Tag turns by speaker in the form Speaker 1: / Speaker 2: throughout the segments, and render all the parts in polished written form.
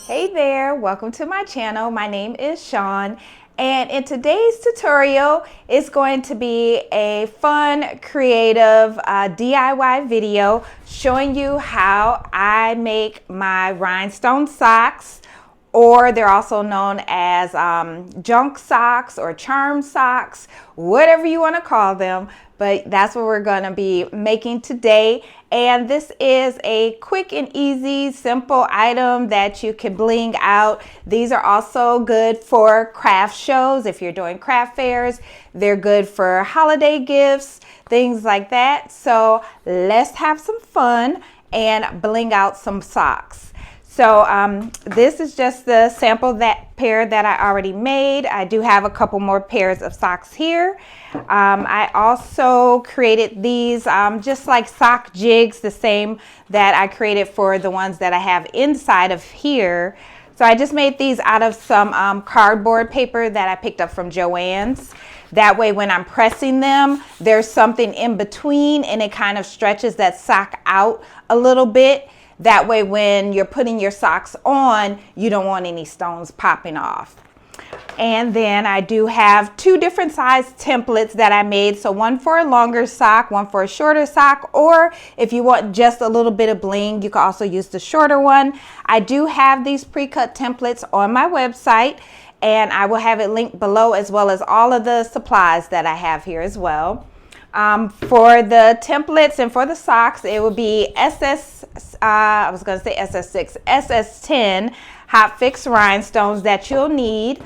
Speaker 1: Hey there, welcome to my channel. My name is Sean, and in today's tutorial it's going to be a fun, creative DIY video showing you how I make my rhinestone socks, or they're also known as junk socks or charm socks, whatever you want to call them. But that's what we're going to be making today. And this is a quick and easy, simple item that you can bling out. These are also good for craft shows. If you're doing craft fairs, they're good for holiday gifts, things like that. So let's have some fun and bling out some socks. So this is just the sample pair that I already made. I do have a couple more pairs of socks here. I also created these just like sock jigs, the same that I created for the ones that I have inside of here. So I just made these out of some cardboard paper that I picked up from Joann's. That way when I'm pressing them, there's something in between and it kind of stretches that sock out a little bit. That way when you're putting your socks on, you don't want any stones popping off. And then I do have two different size templates that I made. So one for a longer sock, one for a shorter sock, or if you want just a little bit of bling, you can also use the shorter one. I do have these pre-cut templates on my website, and I will have it linked below, as well as all of the supplies that I have here as well. For the templates and for the socks, it will be SS10 Hot Fix rhinestones that you'll need.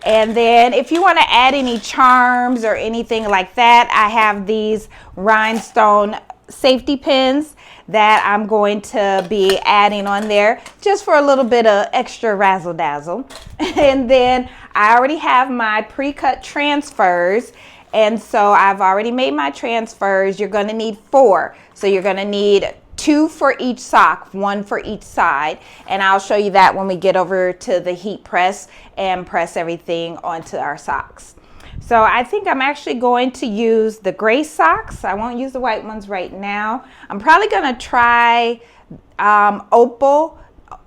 Speaker 1: And then if you want to add any charms or anything like that, I have these rhinestone safety pins that I'm going to be adding on there just for a little bit of extra razzle dazzle. And then I already have my pre-cut transfers. And so I've already made my transfers. You're going to need 4. So you're going to need 2 for each sock, 1 for each side. And I'll show you that when we get over to the heat press and press everything onto our socks. So I think I'm actually going to use the gray socks. I won't use the white ones right now. I'm probably going to try opal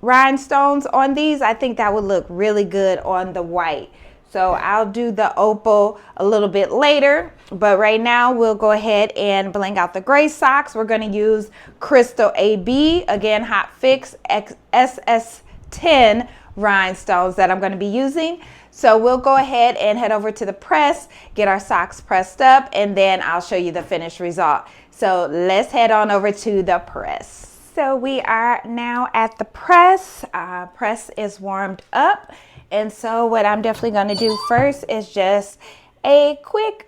Speaker 1: rhinestones on these. I think that would look really good on the white. So I'll do the opal a little bit later, but right now we'll go ahead and bling out the gray socks. We're going to use Crystal AB, again, Hot Fix SS10 rhinestones that I'm going to be using. So we'll go ahead and head over to the press, get our socks pressed up, and then I'll show you the finished result. So let's head on over to the press. So we are now at the press. Press is warmed up. And so what I'm definitely going to do first is just a quick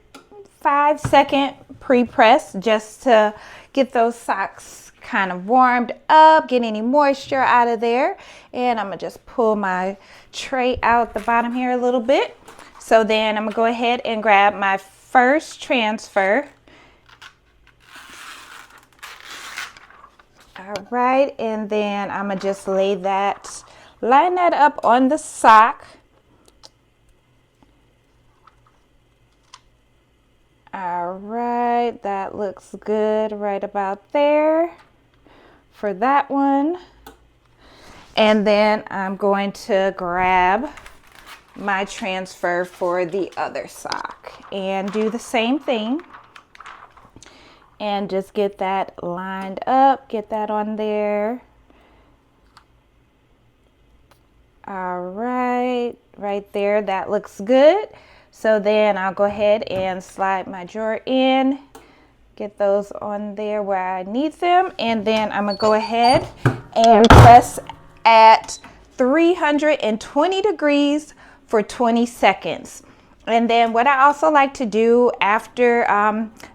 Speaker 1: 5-second pre-press just to get those socks kind of warmed up, get any moisture out of there. And I'm going to just pull my tray out the bottom here a little bit. So then I'm going to go ahead and grab my first transfer. All right, and then I'm going to just line that up on the sock. All right, that looks good right about there for that one. And then I'm going to grab my transfer for the other sock and do the same thing. And just get that lined up, get that on there. All right, right there, that looks good. So then I'll go ahead and slide my drawer in, get those on there where I need them, and then I'm gonna go ahead and press at 320 degrees for 20 seconds. And then what I also like to do after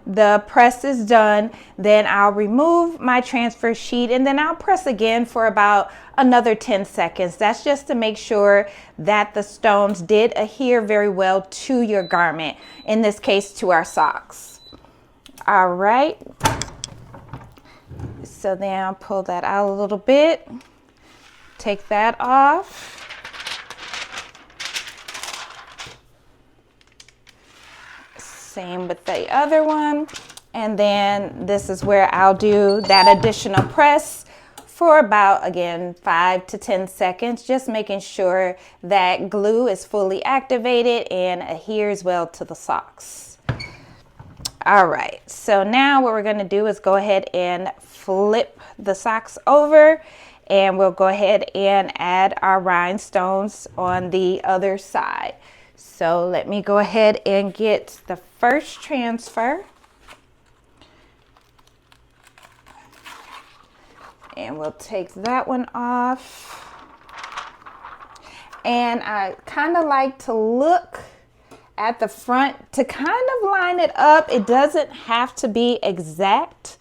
Speaker 1: the press is done, then I'll remove my transfer sheet and then I'll press again for about another 10 seconds. That's just to make sure that the stones did adhere very well to your garment, in this case to our socks. All right. So then I'll pull that out a little bit, take that off. Same with the other one. And then this is where I'll do that additional press for about, again, 5 to 10 seconds, just making sure that glue is fully activated and adheres well to the socks. All right, so now what we're going to do is go ahead and flip the socks over, and we'll go ahead and add our rhinestones on the other side. So let me go ahead and get the first transfer. And we'll take that one off. And I kind of like to look at the front to kind of line it up. It doesn't have to be exact,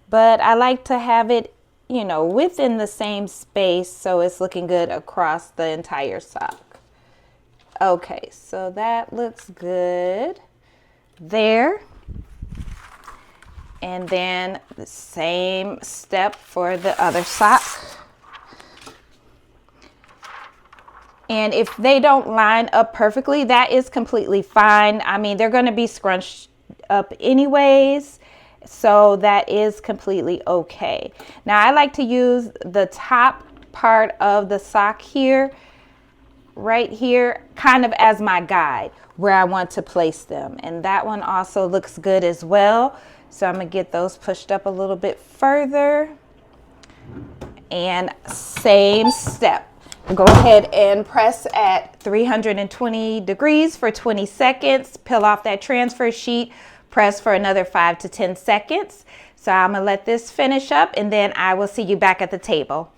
Speaker 1: but I like to have it, you know, within the same space so it's looking good across the entire sock. Okay, so that looks good there. And then the same step for the other sock. And if they don't line up perfectly, that is completely fine. I mean, they're going to be scrunched up anyways, so that is completely okay. Now, I like to use the top part of the sock here, right here, kind of as my guide where I want to place them. And that one also looks good as well. So I'm going to get those pushed up a little bit further. And same step. Go ahead and press at 320 degrees for 20 seconds. Peel off that transfer sheet. Press for another 5 to 10 seconds. So I'm going to let this finish up, and then I will see you back at the table.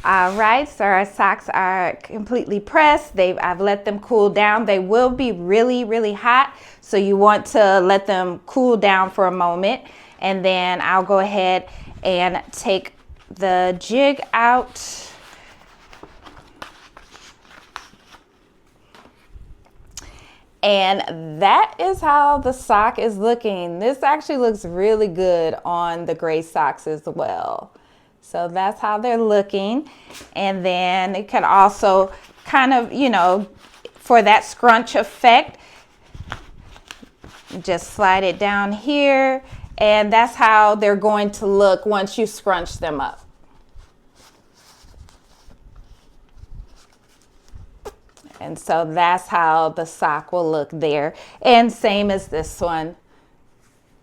Speaker 1: All right, so our socks are completely pressed. I've let them cool down. They will be really, really hot, so you want to let them cool down for a moment. And then I'll go ahead and take the jig out. And that is how the sock is looking. This actually looks really good on the gray socks as well. So that's how they're looking. And then it can also kind of, you know, for that scrunch effect, just slide it down here. And that's how they're going to look once you scrunch them up. And so that's how the sock will look there. And same as this one.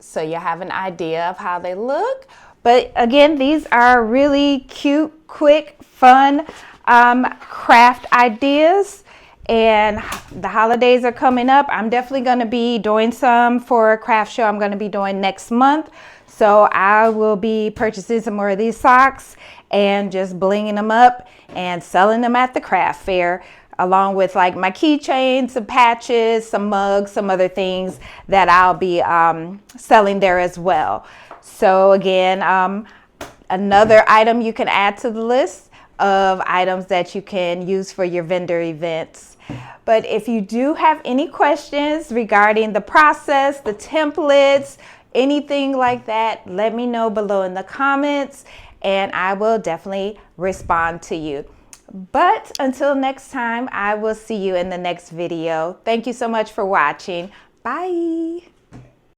Speaker 1: So you have an idea of how they look. But again, these are really cute, quick, fun craft ideas. And the holidays are coming up. I'm definitely going to be doing some for a craft show I'm going to be doing next month. So I will be purchasing some more of these socks and just blinging them up and selling them at the craft fair, along with like my keychains, some patches, some mugs, some other things that I'll be selling there as well. So again, another item you can add to the list of items that you can use for your vendor events. But if you do have any questions regarding the process, the templates, anything like that, let me know below in the comments and I will definitely respond to you. But until next time, I will see you in the next video. Thank you so much for watching. Bye.